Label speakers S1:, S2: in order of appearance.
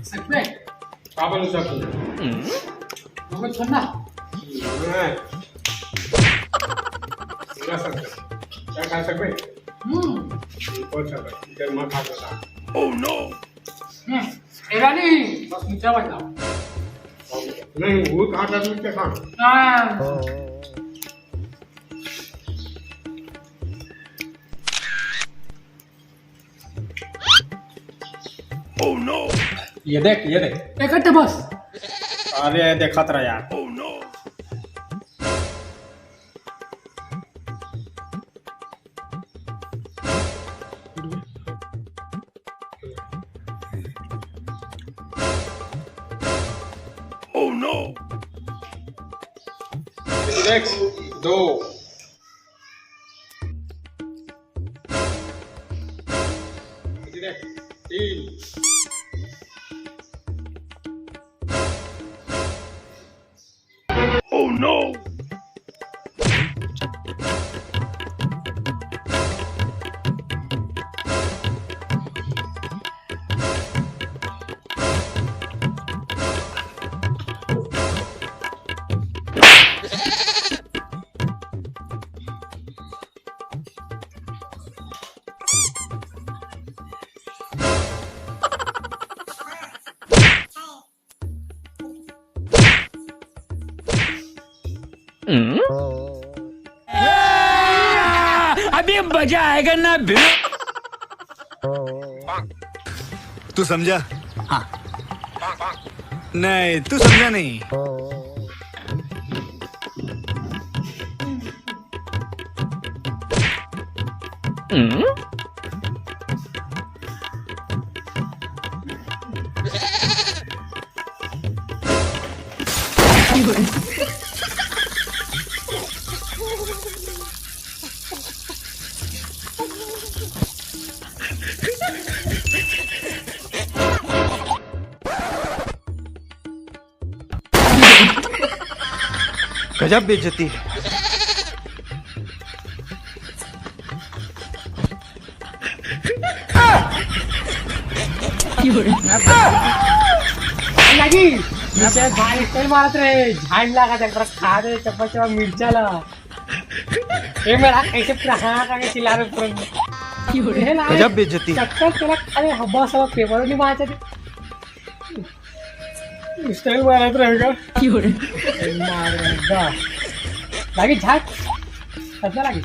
S1: सकते काबल सकते मगर सुनना क्या खा सकते कौन सा इधर माँ खा सकता ओह नो एरा नहीं बस नीचे बैठा नहीं वो कहाँ था नीचे खा ओह नो ये देख इकट्ठे बस अरे देखा तेरा यार ओह नो ओह नो देख दो देख तीन Oh no! अभी मजा आएगा ना
S2: तू समझा? हाँ नहीं तू समझा नहीं गजब बेइज्जती है
S1: लगी नीचे झाड काही मारत रे झाड लागा त्या खा दे चप्पा मिरच्याला हे मेरा कैसे प्रहा का चिल्ला रे पूरा
S2: गजब बेइज्जती
S1: चक्कर त्याला अरे हब्बा सवा पेपर नहीं मारते स्टाइल मारत रहेगा मारेगा लगी झाड कसला लागी